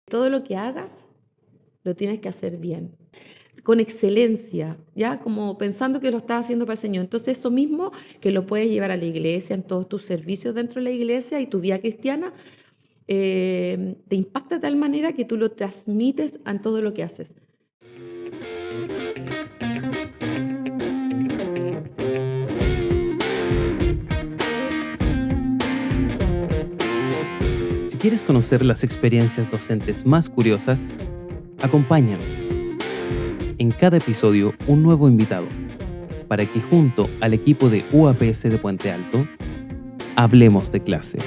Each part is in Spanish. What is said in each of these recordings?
Todo lo que hagas, lo tienes que hacer bien, con excelencia, ¿ya? Como pensando que lo estás haciendo para el Señor. Entonces eso mismo que lo puedes llevar a la iglesia, en todos tus servicios dentro de la iglesia y tu vida cristiana, te impacta de tal manera que tú lo transmites en todo lo que haces. Si quieres conocer las experiencias docentes más curiosas, acompáñanos. En cada episodio, un nuevo invitado, para que junto al equipo de UAPS de Puente Alto, hablemos de clase.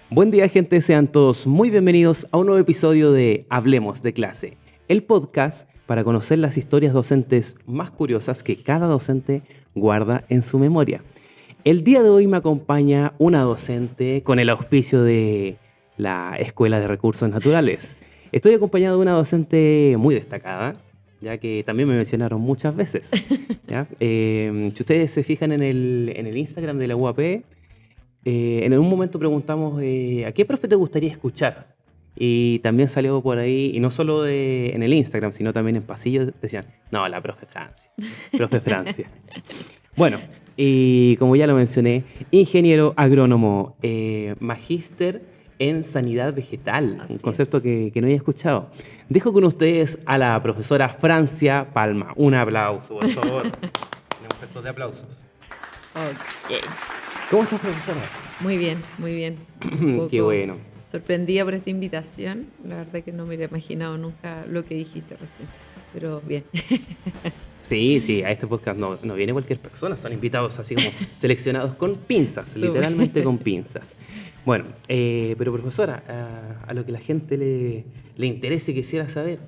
Buen día, gente, sean todos muy bienvenidos a un nuevo episodio de Hablemos de clase, el podcast para conocer las historias docentes más curiosas que cada docente guarda en su memoria. El día de hoy me acompaña una docente con el auspicio de la Escuela de Recursos Naturales. Estoy acompañado de una docente muy destacada, ya que también me mencionaron muchas veces, ¿ya? Si ustedes se fijan en el Instagram de la UAP, en un momento preguntamos ¿a qué profe te gustaría escuchar? Y también salió por ahí, y no solo en el Instagram, sino también en pasillos, decían, no, la profe Francia, profe Francia. Bueno, y como ya lo mencioné, ingeniero agrónomo, magíster en sanidad vegetal, Así un concepto es. que no había escuchado. Dejo con ustedes a la profesora Francia Palma. Un aplauso, por favor. Tenemos estos de aplausos. Ok. ¿Cómo estás, profesora? Muy bien, muy bien. Un poco Qué bueno. sorprendida por esta invitación. La verdad que no me hubiera imaginado nunca lo que dijiste recién. Pero bien. Sí, a este podcast no viene cualquier persona, son invitados así como seleccionados con pinzas, Súper. literalmente con pinzas. Bueno, pero profesora, a lo que la gente le interese y quisiera saber,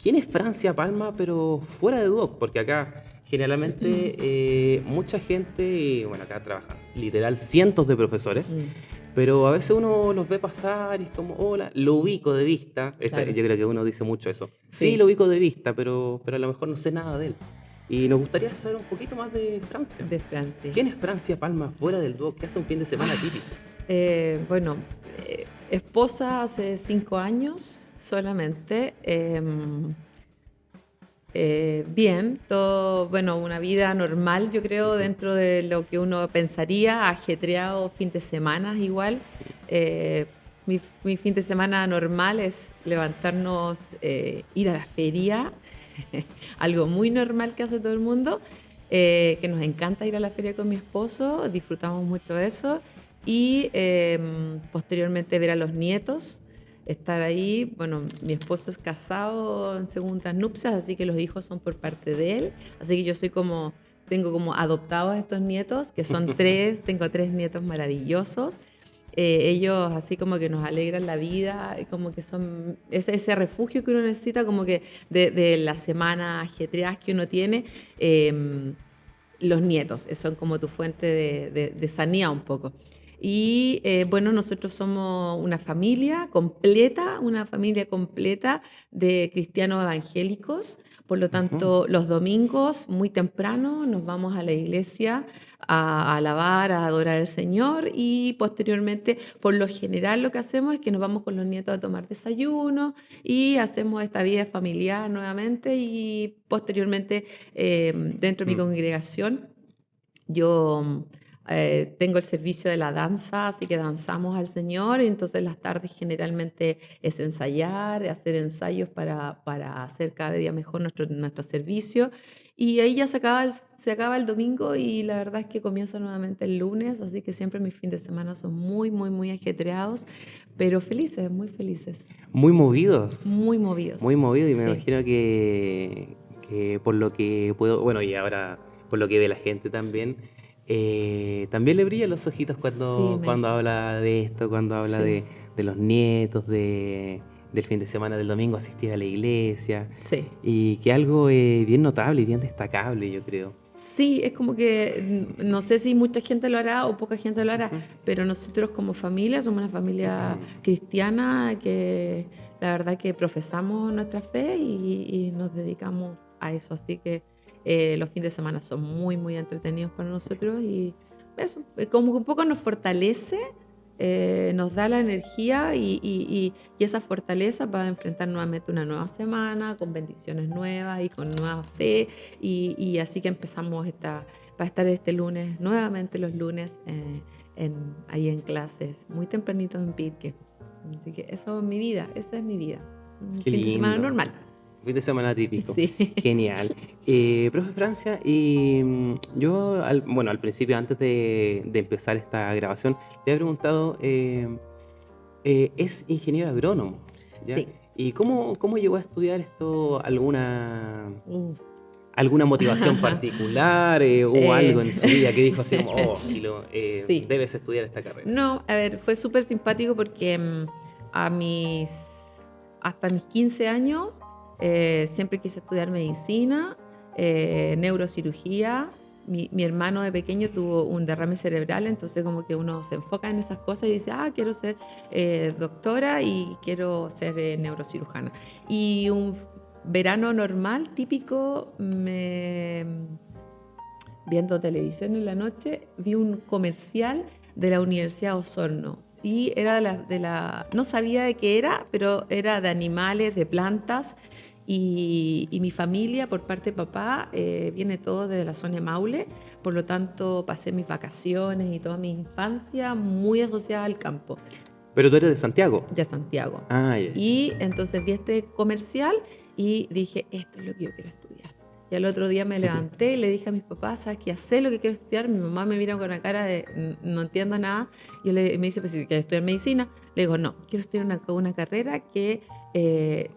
¿quién es Francia Palma, pero fuera de Duoc? Porque acá generalmente mucha gente, y bueno, acá trabajan literal cientos de profesores, pero a veces uno los ve pasar y es como, hola, lo ubico de vista. Claro. Yo creo que uno dice mucho eso. Sí. Sí, lo ubico de vista, pero a lo mejor no sé nada de él. Y nos gustaría saber un poquito más de Francia. De Francia. ¿Quién es Francia Palma fuera del Duoc? ¿Qué hace un fin de semana típico? Bueno, esposa hace 5 años solamente. Bien, todo, bueno, una vida normal, yo creo, dentro de lo que uno pensaría, ajetreado fin de semana igual. Mi fin de semana normal es levantarnos, ir a la feria, algo muy normal que hace todo el mundo, que nos encanta ir a la feria con mi esposo, disfrutamos mucho eso, y posteriormente ver a los nietos. Estar ahí, bueno, mi esposo es casado en segundas nupcias, así que los hijos son por parte de él, así que yo tengo como adoptados a estos nietos, que son 3, tengo 3 nietos maravillosos. Ellos así como que nos alegran la vida, y como que son ese refugio que uno necesita, como que de la semana ajetreada que uno tiene. Los nietos son como tu fuente de sanidad un poco. Y bueno, nosotros somos una familia completa de cristianos evangélicos. Por lo tanto, los domingos, muy temprano, nos vamos a la iglesia a alabar, a adorar al Señor, y posteriormente, por lo general, lo que hacemos es que nos vamos con los nietos a tomar desayuno y hacemos esta vida familiar nuevamente, y posteriormente, dentro de mi congregación, yo tengo el servicio de la danza, así que danzamos al Señor, y entonces las tardes generalmente es ensayar, hacer ensayos para hacer cada día mejor nuestro servicio. Y ahí ya se acaba el domingo, y la verdad es que comienza nuevamente el lunes, así que siempre mis fines de semana son muy, muy, muy ajetreados, pero felices, muy felices. Muy movidos. Muy movidos. Muy movidos, y me Sí. imagino que por lo que puedo, bueno, y ahora por lo que ve la gente también, también le brillan los ojitos Sí, cuando habla de esto, cuando habla Sí. de los nietos, del fin de semana, del domingo, asistir a la iglesia. Sí. Y que algo bien notable y bien destacable, yo creo. Sí, es como que no sé si mucha gente lo hará o poca gente lo hará, pero nosotros como familia somos una familia cristiana que la verdad que profesamos nuestra fe y nos dedicamos a eso. Así que Los fines de semana son muy, muy entretenidos para nosotros y eso, como que un poco nos fortalece, nos da la energía y esa fortaleza para enfrentar nuevamente una nueva semana con bendiciones nuevas y con nueva fe y así que empezamos para estar este lunes, nuevamente los lunes ahí en clases, muy tempranitos en Pirque. Así que eso es mi vida, esa es mi vida. Un Qué fin de semana lindo. normal. Fin de semana típico. Sí. Genial. Profe Francia, yo, al principio, antes de empezar esta grabación, le había preguntado, es ingeniero agrónomo, ¿ya? Sí. ¿Y cómo llegó a estudiar esto? ¿Alguna motivación particular o algo en su vida que dijo así como, Filo, Sí. debes estudiar esta carrera? No, a ver, fue súper simpático porque hasta mis 15 años siempre quise estudiar medicina, neurocirugía. Mi hermano de pequeño tuvo un derrame cerebral, entonces como que uno se enfoca en esas cosas y dice, quiero ser doctora y quiero ser neurocirujana. Y un verano normal, típico, viendo televisión en la noche, vi un comercial de la Universidad de Osorno. Y era no sabía de qué era, pero era de animales, de plantas. Y mi familia, por parte de papá, viene todo de la zona de Maule. Por lo tanto, pasé mis vacaciones y toda mi infancia muy asociada al campo. ¿Pero tú eres de Santiago? De Santiago. Ya. Y entonces vi este comercial y dije, esto es lo que yo quiero estudiar. Y al otro día me levanté y le dije a mis papás, ¿sabes qué? Sé lo que quiero estudiar. Mi mamá me mira con una cara de no entiendo nada. Y me dice, pues si quieres estudiar medicina. Le digo, no, quiero estudiar una carrera que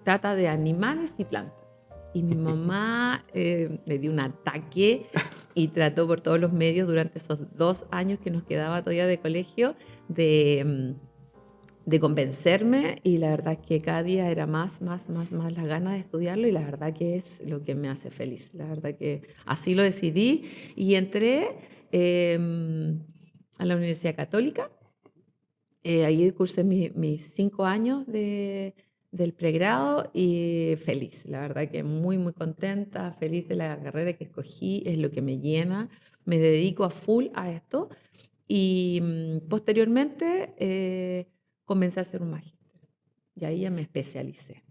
trata de animales y plantas. Y mi mamá le dio un ataque y trató por todos los medios durante esos 2 años que nos quedaba todavía de colegio de convencerme, y la verdad es que cada día era más las ganas de estudiarlo, y la verdad que es lo que me hace feliz. La verdad que así lo decidí y entré a la Universidad Católica. Ahí cursé mis 5 años del pregrado y feliz. La verdad que muy, muy contenta, feliz de la carrera que escogí, es lo que me llena. Me dedico a full a esto y posteriormente comencé a hacer un magíster y ahí ya me especialicé.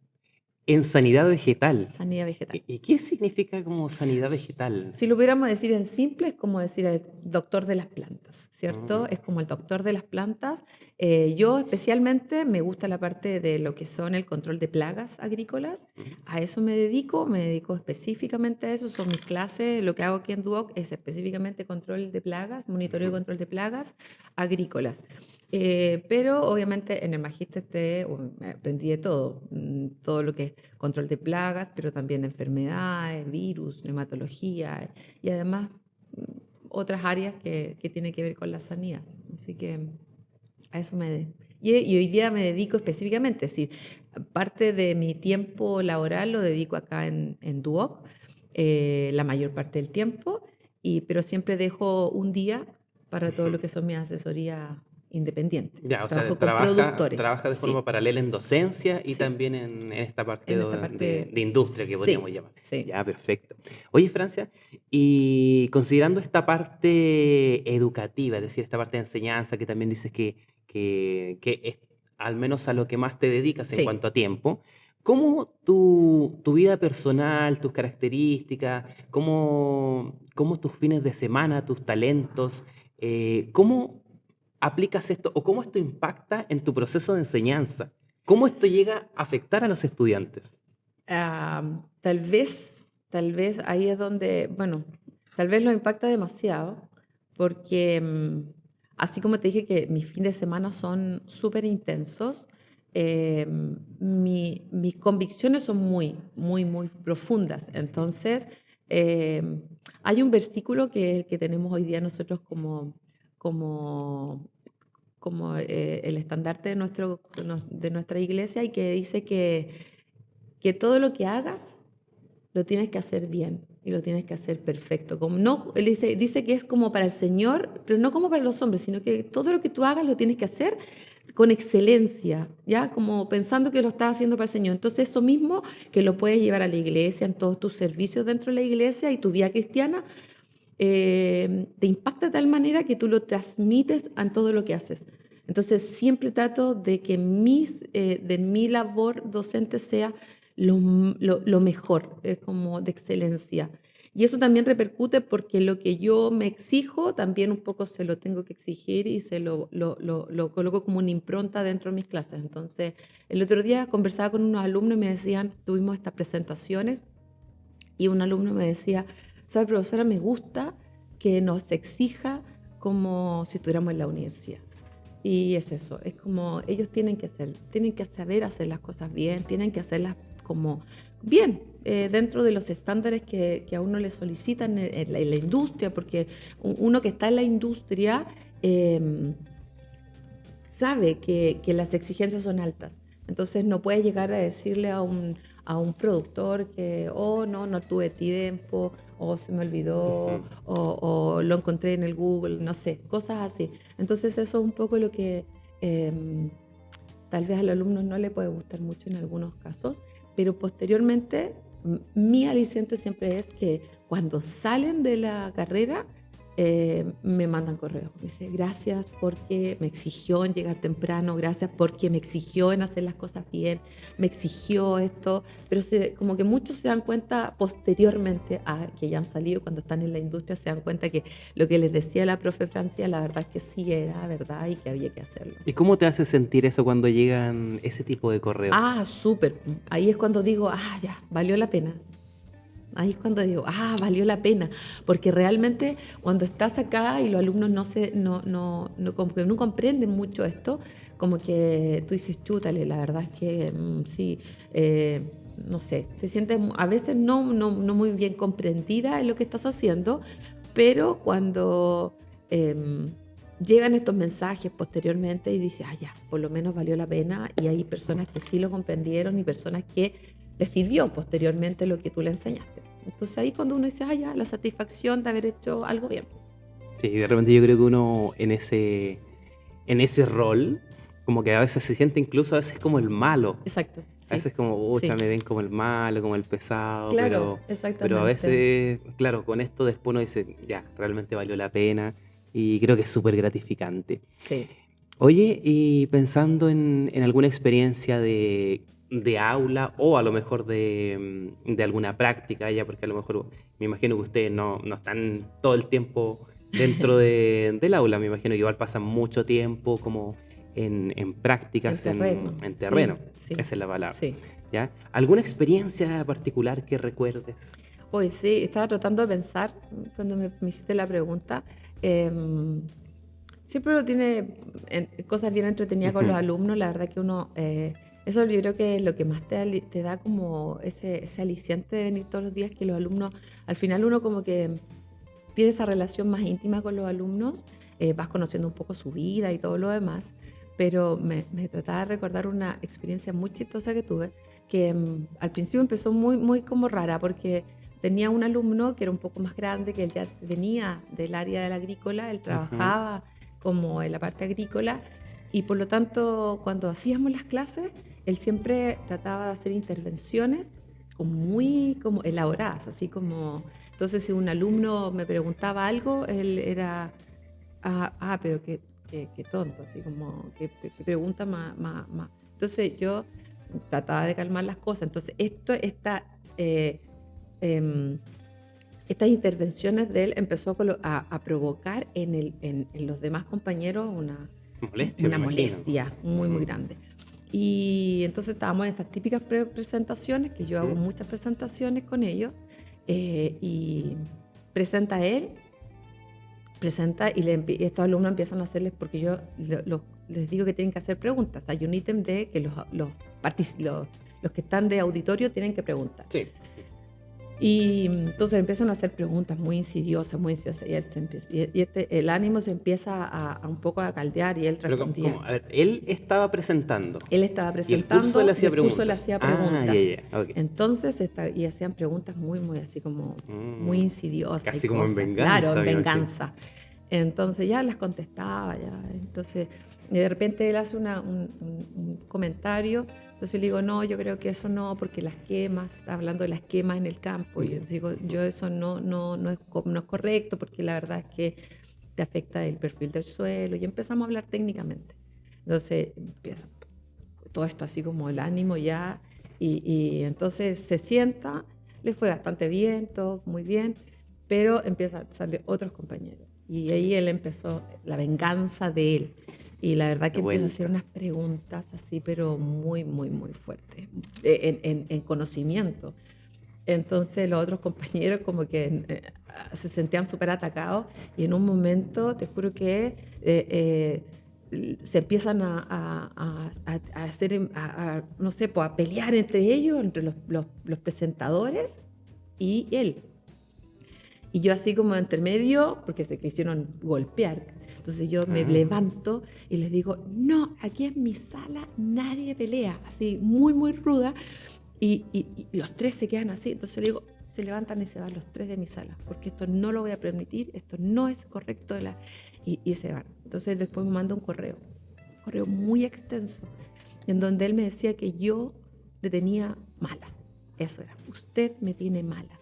En sanidad vegetal. Sanidad vegetal. ¿Y qué significa como sanidad vegetal? Si lo pudiéramos decir en simple, es como decir el doctor de las plantas, ¿cierto? Es como el doctor de las plantas. Yo especialmente me gusta la parte de lo que son el control de plagas agrícolas. A eso me dedico específicamente a eso. Son mis clases. Lo que hago aquí en Duoc es específicamente control de plagas, monitoreo y control de plagas agrícolas. Pero obviamente en el magíster aprendí de todo lo que es control de plagas, pero también de enfermedades, virus, nematología y además otras áreas que tienen que ver con la sanidad. Así que a eso me dedico. Y hoy día me dedico específicamente, es decir, parte de mi tiempo laboral lo dedico acá en Duoc, la mayor parte del tiempo, pero siempre dejo un día para todo lo que son mis asesorías independiente. Ya, o Trabajo sea, con productores. trabaja de forma paralela en docencia y también en esta parte, de industria que podríamos llamar. Sí. Ya, perfecto. Oye, Francia, y considerando esta parte educativa, es decir, esta parte de enseñanza que también dices que es al menos a lo que más te dedicas en cuanto a tiempo, ¿cómo tu vida personal, tus características, cómo tus fines de semana, tus talentos, cómo aplicas esto o cómo esto impacta en tu proceso de enseñanza? ¿Cómo esto llega a afectar a los estudiantes? Tal vez ahí es donde, tal vez lo impacta demasiado, porque así como te dije que mis fines de semana son súper intensos, mis convicciones son muy, muy, muy profundas. Entonces, hay un versículo que tenemos hoy día nosotros como el estandarte de nuestra iglesia, y que dice que todo lo que hagas lo tienes que hacer bien. y lo tienes que hacer perfecto. Como no, él dice que es como para el Señor, pero no como para los hombres, sino que todo lo que tú hagas lo tienes que hacer con excelencia, ¿ya? Como pensando que lo estás haciendo para el Señor. Entonces eso mismo que lo puedes llevar a la iglesia, en todos tus servicios dentro de la iglesia y tu vida cristiana, te impacta de tal manera que tú lo transmites en todo lo que haces. Entonces siempre trato de que de mi labor docente sea lo mejor, como de excelencia. Y eso también repercute porque lo que yo me exijo también un poco se lo tengo que exigir y se lo coloco como una impronta dentro de mis clases. Entonces, el otro día conversaba con unos alumnos y me decían, tuvimos estas presentaciones y un alumno me decía, ¿sabe, profesora? Me gusta que nos exija como si estuviéramos en la universidad. Y es eso, es como ellos tienen que saber hacer las cosas bien, tienen que hacerlas como bien, dentro de los estándares que a uno le solicitan en la industria, porque uno que está en la industria sabe que las exigencias son altas. Entonces no puedes llegar a decirle a un productor que, oh, no tuve tiempo, o se me olvidó, o lo encontré en el Google, no sé, cosas así. Entonces eso es un poco lo que tal vez al alumno no le puede gustar mucho en algunos casos, pero posteriormente mi aliciente siempre es que cuando salen de la carrera me mandan correos. Me dice, gracias porque me exigió en llegar temprano, gracias porque me exigió en hacer las cosas bien, me exigió esto, pero como que muchos se dan cuenta posteriormente a que ya han salido, cuando están en la industria, se dan cuenta que lo que les decía la profe Francia, la verdad es que sí era verdad y que había que hacerlo. ¿Y cómo te hace sentir eso cuando llegan ese tipo de correos? Súper. Ahí es cuando digo, ya, valió la pena. Ahí es cuando digo, valió la pena, porque realmente cuando estás acá y los alumnos como que no comprenden mucho esto, como que tú dices, chútale, la verdad es que sí, no sé, te sientes a veces no muy bien comprendida en lo que estás haciendo, pero cuando llegan estos mensajes posteriormente y dices, ya, por lo menos valió la pena, y hay personas que sí lo comprendieron y personas que decidió posteriormente lo que tú le enseñaste. Entonces ahí cuando uno dice, ya, la satisfacción de haber hecho algo bien. Sí, de repente yo creo que uno en ese rol, como que a veces se siente incluso a veces como el malo. Exacto. Sí. A veces como, me ven como el malo, como el pesado. Claro, exactamente. Pero a veces, claro, con esto después uno dice, ya, realmente valió la pena. Y creo que es súper gratificante. Sí. Oye, y pensando en alguna experiencia de aula o a lo mejor de alguna práctica, ya, porque a lo mejor me imagino que ustedes no están todo el tiempo dentro del aula, me imagino que igual pasan mucho tiempo como en prácticas, en terreno, sí, esa es la palabra. Sí. ¿Ya? ¿Alguna experiencia particular que recuerdes? Pues sí, estaba tratando de pensar cuando me hiciste la pregunta. Siempre uno tiene cosas bien entretenidas con los alumnos, la verdad que uno... eso yo creo que es lo que más te da como ese aliciente de venir todos los días, que los alumnos, al final uno como que tiene esa relación más íntima con los alumnos, vas conociendo un poco su vida y todo lo demás, pero me trataba de recordar una experiencia muy chistosa que tuve, que al principio empezó muy, muy como rara, porque tenía un alumno que era un poco más grande, que él ya venía del área de la agrícola, él trabajaba como en la parte agrícola, y por lo tanto cuando hacíamos las clases, él siempre trataba de hacer intervenciones muy como elaboradas, así como... Entonces, si un alumno me preguntaba algo, él era... pero qué tonto, así como... ¿Qué pregunta más? Entonces, yo trataba de calmar las cosas. Entonces, estas intervenciones de él empezó a provocar en los demás compañeros una molestia muy, muy grande. Y entonces estábamos en estas típicas presentaciones, que yo hago muchas presentaciones con ellos, y presenta él, y estos alumnos empiezan a hacerles, porque yo les digo que tienen que hacer preguntas. Hay un ítem de que los que están de auditorio tienen que preguntar. Sí. Y entonces empiezan a hacer preguntas muy insidiosas, y, el ánimo se empieza a un poco a caldear y él Pero respondía. ¿cómo? A ver, él estaba presentando. Él estaba Y el curso presentando le hacía y el curso preguntas. le hacía Ah, preguntas. ya, ok. Entonces, y hacían preguntas muy, muy así como muy insidiosas. Casi y como en cosas. venganza. Claro, en me imagino. venganza. Entonces ya las contestaba, ya. Entonces, de repente él hace un comentario. Entonces le digo, no, yo creo que eso no, porque las quemas, está hablando de las quemas en el campo. Y yo digo, yo eso no es correcto, porque la verdad es que te afecta el perfil del suelo. Y empezamos a hablar técnicamente. Entonces empieza todo esto así como el ánimo ya. Y entonces se sienta, le fue bastante bien, todo muy bien, pero empiezan a salir otros compañeros. Y ahí él empezó la venganza de él. Y la verdad que empieza a hacer unas preguntas así, pero muy, muy, muy fuertes, en conocimiento. Entonces los otros compañeros como que se sentían súper atacados y en un momento, te juro que se empiezan a hacer, no sé, pues a pelear entre ellos, entre los presentadores y él. Y yo así como entre medio, porque se quisieron golpear. Entonces yo me levanto y les digo, no, aquí en mi sala nadie pelea, así muy, muy ruda. Y los tres se quedan así. Entonces le digo, se levantan y se van los tres de mi sala, porque esto no lo voy a permitir, esto no es correcto. Y se van. Entonces después me manda un correo muy extenso, en donde él me decía que yo le tenía mala. Eso era, usted me tiene mala.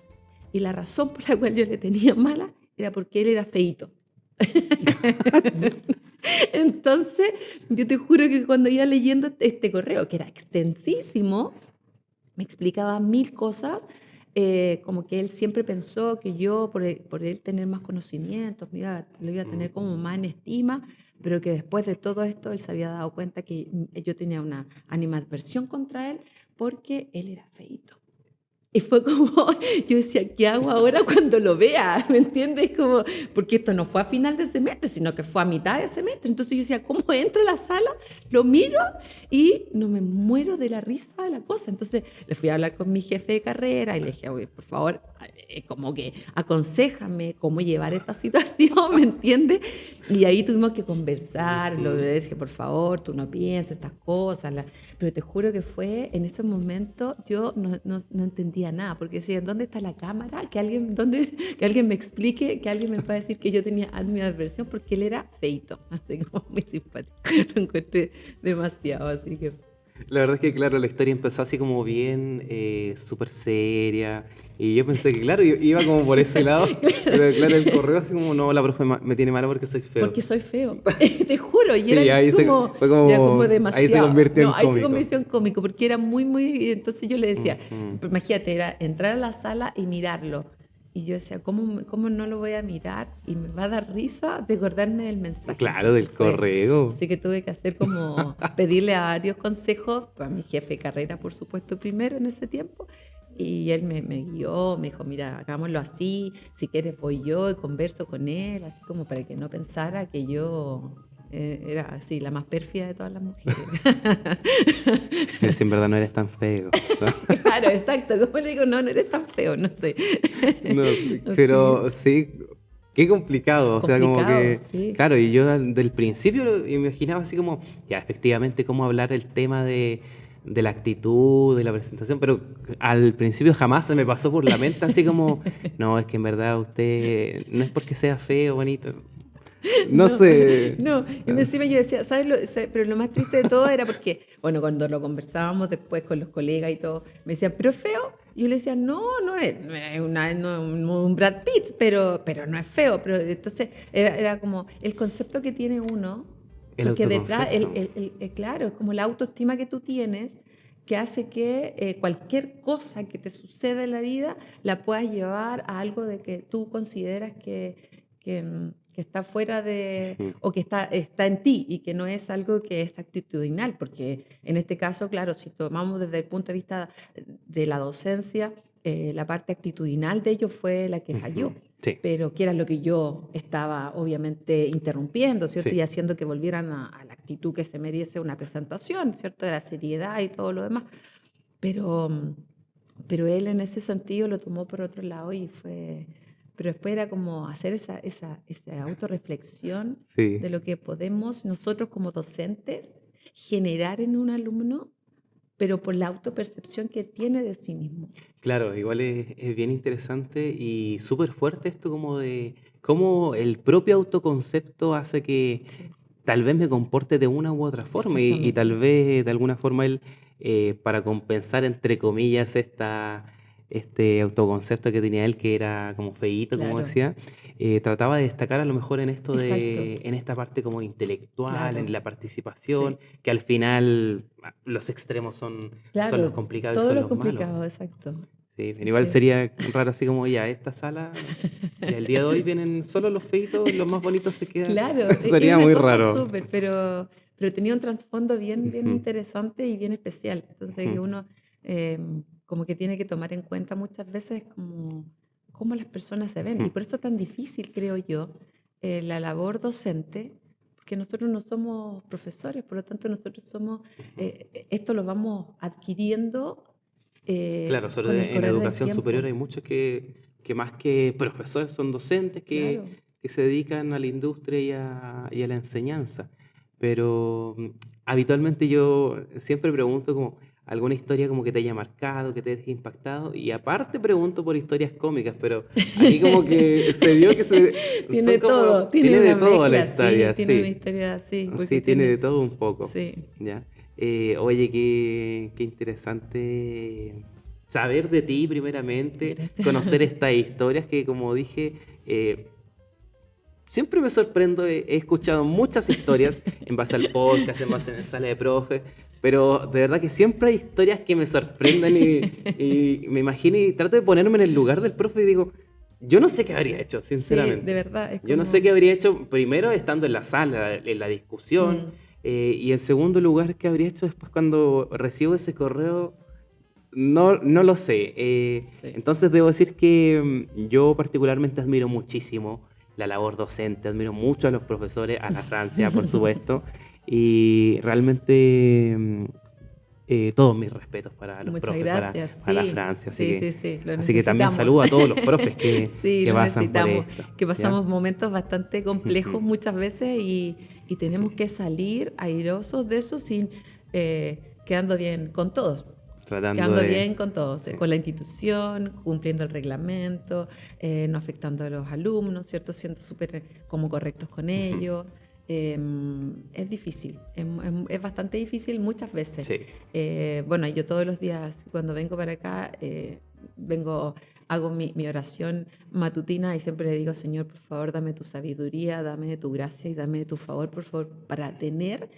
Y la razón por la cual yo le tenía mala era porque él era feíto. Entonces, yo te juro que cuando iba leyendo este correo, que era extensísimo, me explicaba 1000 cosas, como que él siempre pensó que yo, por él tener más conocimientos, lo iba a tener como más en estima, pero que después de todo esto él se había dado cuenta que yo tenía una animadversión contra él porque él era feíto. Y fue como, yo decía, ¿qué hago ahora cuando lo vea? ¿Me entiendes? Como, porque esto no fue a final de semestre, sino que fue a mitad de semestre. Entonces yo decía, ¿cómo entro a la sala? Lo miro y no me muero de la risa de la cosa. Entonces le fui a hablar con mi jefe de carrera y le dije, oye, por favor, como que aconséjame cómo llevar esta situación, ¿me entiendes? Y ahí tuvimos que conversar, le dije, por favor, tú no pienses estas cosas. Pero te juro que fue, en ese momento, yo no entendía nada, porque decía, ¿dónde está la cámara? Que alguien me explique, que alguien me pueda decir que yo tenía adversión, porque él era feito, así como muy simpático. Lo encontré demasiado, así que... La verdad es que, claro, la historia empezó así como bien, súper seria. Y yo pensé que, claro, iba como por ese lado. Pero, claro, el correo así como, no, la profe me tiene mala porque soy feo. Porque soy feo. Te juro. Y sí, era ahí como, fue como, ya como demasiado. Ahí se convirtió en ahí cómico. se convirtió en cómico porque era muy, muy... Entonces yo le decía, imagínate, era entrar a la sala y mirarlo. Y yo decía, ¿cómo no lo voy a mirar? Y me va a dar risa de acordarme del mensaje. Claro, del correo. Así que tuve que hacer como pedirle a varios consejos, a mi jefe de carrera, por supuesto, primero en ese tiempo. Y él me guió, me dijo, mira, hagámoslo así, si quieres voy yo y converso con él, así como para que no pensara que yo era así, la más pérfida de todas las mujeres. Pero si en verdad no eres tan feo. ¿No? Claro, exacto. ¿Cómo le digo? No eres tan feo, no sé. No, sí, pero sí, qué complicado. O sea, como que, sí. claro, y yo del principio lo imaginaba así como, ya, efectivamente, cómo hablar el tema de la actitud, de la presentación, pero al principio jamás se me pasó por la mente así como, no, es que en verdad usted no es porque sea feo, bonito. No sé. No, y encima yo decía, pero lo más triste de todo era porque, bueno, cuando lo conversábamos después con los colegas y todo, me decían, ¿pero feo? Y yo le decía, no es un Brad Pitt, pero no es feo. Pero entonces era como el concepto que tiene uno, porque detrás, claro, es como la autoestima que tú tienes, que hace que cualquier cosa que te suceda en la vida la puedas llevar a algo de que tú consideras que está fuera de, o que está en ti y que no es algo que es actitudinal, porque en este caso, claro, si tomamos desde el punto de vista de la docencia, la parte actitudinal de ellos fue la que falló, sí. pero que era lo que yo estaba obviamente interrumpiendo, ¿cierto? Sí. Y haciendo que volvieran a la actitud que se merece una presentación, ¿cierto? De la seriedad y todo lo demás. Pero Pero él en ese sentido lo tomó por otro lado pero después era como hacer esa autorreflexión Sí. de lo que podemos nosotros como docentes generar en un alumno, pero por la autopercepción que tiene de sí mismo. Claro, igual es bien interesante y súper fuerte esto como de cómo el propio autoconcepto hace que Sí, tal vez me comporte de una u otra forma y tal exactamente. vez de alguna forma él, para compensar, entre comillas, este autoconcepto que tenía él, que era como feíto, como Claro, decía, trataba de destacar a lo mejor en esto exacto, en esta parte como intelectual, en claro, la participación, sí, que al final los extremos son los claro, complicados y todo son lo los malos. complicado, exacto. Sí, pero igual Sí. sería raro así como ya, esta sala, ya el día de hoy vienen solo los feitos, los más bonitos se quedan. Claro, es Sería una muy cosa raro. súper, pero tenía un trasfondo bien Ujú, interesante y bien especial. Entonces, que ujú, uno eh, como que tiene que tomar en cuenta muchas veces cómo las personas se ven. ujú, Y por eso es tan difícil, creo yo, la labor docente, porque nosotros no somos profesores, por lo tanto nosotros somos, ujú. esto lo vamos adquiriendo Claro, sobre con el en correr del educación superior tiempo. hay muchos que más que profesores son docentes Claro. que se dedican a la industria y a la enseñanza. Pero habitualmente yo siempre pregunto como alguna historia como que te haya marcado, que te haya impactado, y aparte pregunto por historias cómicas, pero aquí como que se dio que son Tiene como, todo, tiene tiene de una todo la mezcla, sí, historia, tiene una sí. historia así, porque Sí, tiene tiene, de todo un poco, sí, ¿ya? Oye, qué interesante saber de ti primeramente, gracias. conocer estas historias que, como dije, siempre me sorprendo, he escuchado muchas historias en base al podcast, en base a la sala de profe, pero de verdad que siempre hay historias que me sorprenden y me imagino y trato de ponerme en el lugar del profe y digo, yo no sé qué habría hecho, Sí, de sinceramente. verdad, es Yo no sé qué como, habría hecho primero estando en la sala, en la discusión, mm, y en segundo lugar, qué habría hecho después cuando recibo ese correo. No, no lo sé. sí. Entonces debo decir que yo particularmente admiro muchísimo la labor docente, admiro mucho a los profesores, a la Francia, por supuesto, y realmente todos mis respetos para los Muchas profes, gracias, para la sí, Francia, sí, sí, sí, lo así que también necesitamos. saludo a todos los profes Sí, que lo pasan por necesitamos, esto, que ¿ya? pasamos momentos bastante complejos muchas veces y tenemos que salir airosos de eso sin quedando bien con todos. Tratando Quedando de... bien con todos, Sí. con la institución, cumpliendo el reglamento, no afectando a los alumnos, ¿cierto? Siendo súper como correctos con Ujú. ellos. Es difícil, es bastante difícil muchas veces. Sí. Bueno, yo todos los días cuando vengo para acá, hago mi oración matutina y siempre le digo, Señor, por favor, dame tu sabiduría, dame de tu gracia y dame de tu favor, por favor, para tener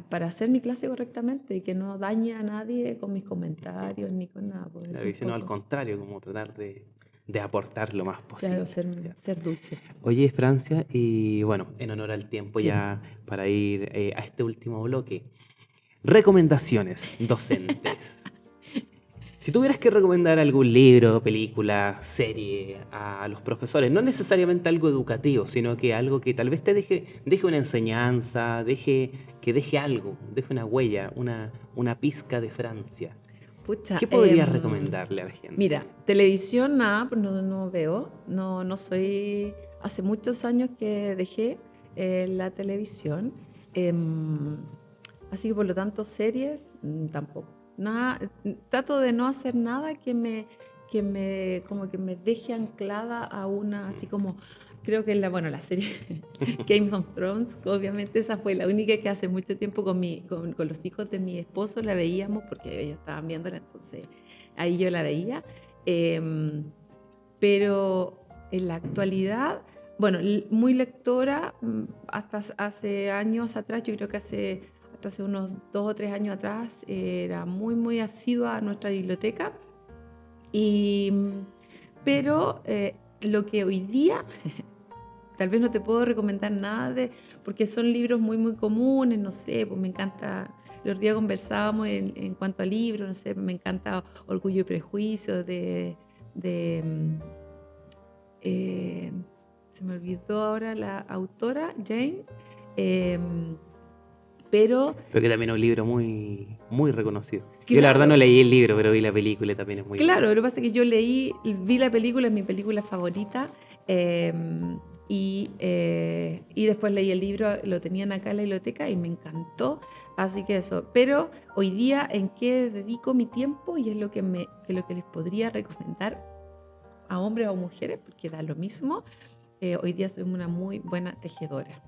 para hacer mi clase correctamente y que no dañe a nadie con mis comentarios ni con nada, pues es Claro, un y si no, al poco, contrario, como tratar de aportar lo más claro, posible. ser, ¿Ya? ser dulce. Oye, Francia, y bueno, en honor al tiempo Sí. ya para ir a este último bloque. Recomendaciones docentes. Si tuvieras que recomendar algún libro, película, serie a los profesores, no necesariamente algo educativo, sino que algo que tal vez te deje una enseñanza, que deje algo, deje una huella, una pizca de Francia. Pucha, ¿Qué podrías recomendarle a la gente? mira, televisión nada, pues no veo, no soy, hace muchos años que dejé la televisión, em, así que por lo tanto series tampoco. Nada, trato de no hacer nada como que me deje anclada a una, así como, creo que bueno, la serie Games of Thrones, obviamente esa fue la única que hace mucho tiempo con los hijos de mi esposo la veíamos porque ellos estaban viéndola, entonces ahí yo la veía. Eh, pero en la actualidad, bueno, muy lectora, hasta hace años atrás, yo creo que hasta hace unos 2 o 3 años atrás, era muy asidua a nuestra biblioteca. Y, pero lo que hoy día tal vez no te puedo recomendar nada porque son libros muy comunes, no sé, pues me encanta, los días conversábamos en cuanto a libros, no sé, me encanta Orgullo y Prejuicio de eh, se me olvidó ahora la autora, Jane, eh, Pero que también es un libro muy, muy reconocido. Claro. Yo la verdad no leí el libro, pero vi la película y también es muy Claro, buena. lo que pasa es que yo vi la película, es mi película favorita, eh, y después leí el libro, lo tenían acá en la biblioteca y me encantó, así que eso. Pero hoy día, ¿en qué dedico mi tiempo? Y es lo que les podría recomendar a hombres o mujeres, porque da lo mismo. Hoy día soy una muy buena tejedora.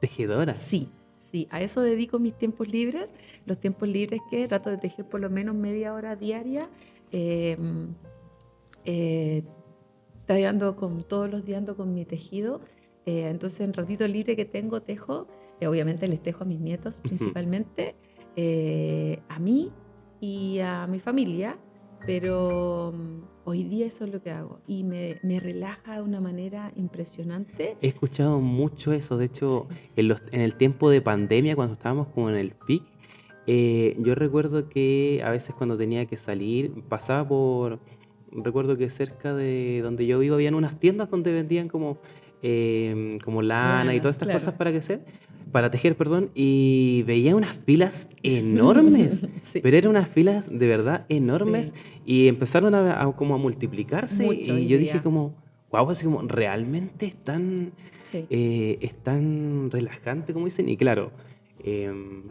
¿Tejedora? Sí, sí, a eso dedico mis tiempos libres. Los tiempos libres que trato de tejer por lo menos media hora diaria. Eh, eh, Todos los días ando con mi tejido. Entonces, en ratito libre que tengo, tejo. Obviamente les tejo a mis nietos principalmente, a mí y a mi familia, pero hoy día eso es lo que hago y me relaja de una manera impresionante. He escuchado mucho eso. De hecho, Sí. en el tiempo de pandemia, cuando estábamos como en el pic, yo recuerdo que a veces cuando tenía que salir, pasaba por... Recuerdo que cerca de donde yo vivo habían unas tiendas donde vendían como lana y todas Lanas, estas claro. cosas para tejer, perdón, y veía unas filas enormes, Sí, pero eran unas filas de verdad enormes sí, y empezaron como a multiplicarse mucho hoy y yo dije día. como, wow, así como realmente Sí. es tan relajante como dicen y claro, em,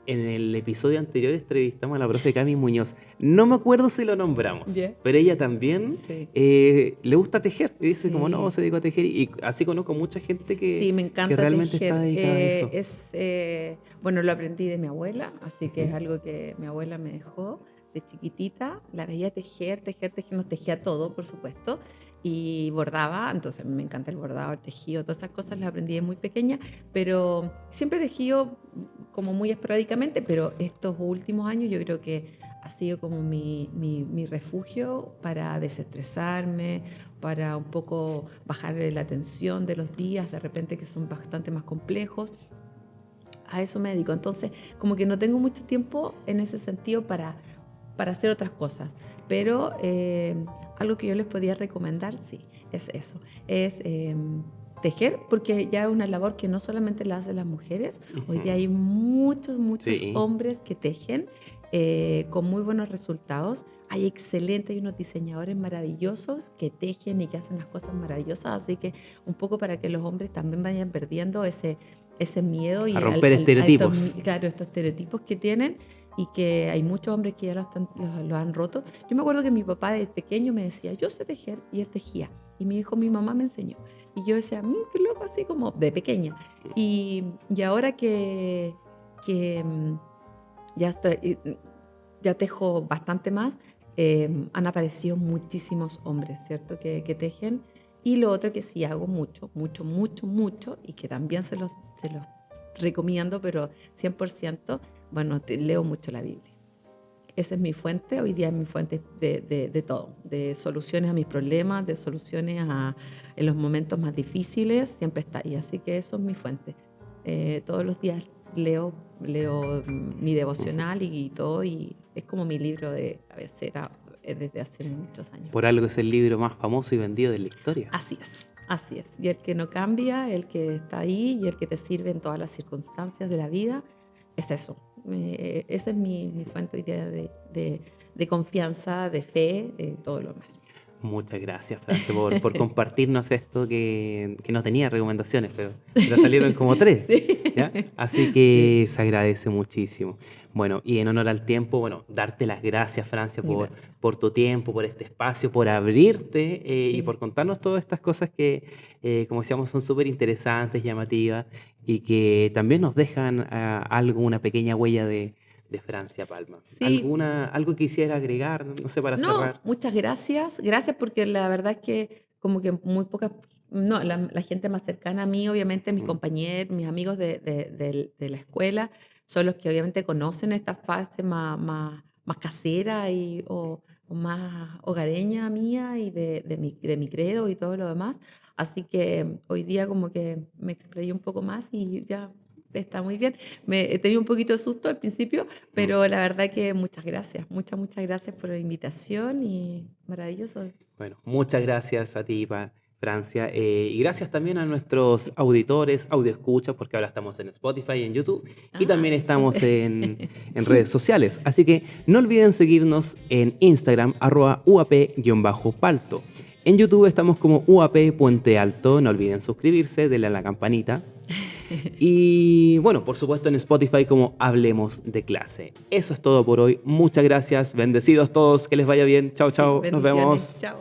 en el episodio anterior entrevistamos a la profe Cami Muñoz. No me acuerdo si lo nombramos, Yeah. pero ella también Sí. le gusta tejer. Y dice como no, Sí. se dedicó a tejer. Y así conozco mucha gente Sí, me que encanta realmente está tejer. dedicada a eso. Bueno, lo aprendí de mi abuela, así que es Ujú. algo que mi abuela me dejó de chiquitita. La veía tejer, nos tejía todo, por supuesto, y bordaba. Entonces me encanta el bordado, el tejido, todas esas cosas las aprendí de muy pequeña, pero siempre he tejido como muy esporádicamente, pero estos últimos años yo creo que ha sido como mi refugio para desestresarme, para un poco bajar la tensión de los días, de repente que son bastante más complejos. A eso me dedico. Entonces, como que no tengo mucho tiempo en ese sentido para hacer otras cosas. Pero algo que yo les podía recomendar, sí, es eso. Es tejer, porque ya es una labor que no solamente la hacen las mujeres. Hoy día Ujú. hay muchos Sí. hombres que tejen con muy buenos resultados. Hay unos diseñadores maravillosos que tejen y que hacen unas cosas maravillosas. Así que un poco para que los hombres también vayan perdiendo ese miedo A y romper estereotipos. claro, estos estereotipos que tienen y que hay muchos hombres que ya lo han roto. Yo me acuerdo que mi papá de pequeño me decía, yo sé tejer, y él tejía. Y me dijo, mi mamá me enseñó. Y yo decía, qué loco, así como de pequeña. Y ahora que ya estoy, ya tejo bastante más, han aparecido muchísimos hombres, ¿cierto? Que tejen. Y lo otro que sí hago mucho, y que también se los recomiendo, pero 100%, bueno, leo mucho la Biblia. Esa es mi fuente, hoy día es mi fuente de todo, de soluciones a mis problemas, de soluciones en los momentos más difíciles, siempre está ahí, así que eso es mi fuente. Todos los días leo mi devocional y todo, y es como mi libro de cabecera desde hace muchos años. Por algo es el libro más famoso y vendido de la historia. Así es, así es. Y el que no cambia, el que está ahí y el que te sirve en todas las circunstancias de la vida, es eso. Esa es mi fuente hoy día de confianza, de fe, de todo lo demás. Muchas gracias, Francia, por compartirnos esto que no tenía recomendaciones, pero salieron como tres. Sí. ¿Ya? Así Sí, que se agradece muchísimo. Bueno, y en honor al tiempo, bueno, darte las gracias, Francia, gracias. por tu tiempo, por este espacio, por abrirte y Sí. por contarnos todas estas cosas que, como decíamos, son súper interesantes, llamativas y que también nos dejan algo, una pequeña huella de Francia Palma. Sí, Algo que quisiera agregar, no sé, para no, cerrar? muchas gracias. Gracias porque la verdad es que como que muy pocas, no, la gente más cercana a mí, obviamente mis Mm. compañeros, mis amigos de la escuela, son los que obviamente conocen esta fase más casera o más hogareña mía y de mi credo y todo lo demás. Así que hoy día como que me explayé un poco más y ya está muy bien. He tenido un poquito de susto al principio, Mm. pero la verdad que muchas gracias, muchas gracias por la invitación y maravilloso. Bueno, muchas gracias a ti, Francia. Y gracias también a nuestros auditores, audioescuchas, porque ahora estamos en Spotify y en YouTube. Y también estamos en redes sociales. Así que no olviden seguirnos en Instagram, @uap_palto. En YouTube estamos como UAP Puente Alto. No olviden suscribirse, denle a la campanita. Y bueno, por supuesto en Spotify como Hablemos de Clase. Eso es todo por hoy. Muchas gracias. Bendecidos todos. Que les vaya bien. Chao, chao. Sí, nos vemos. Chao.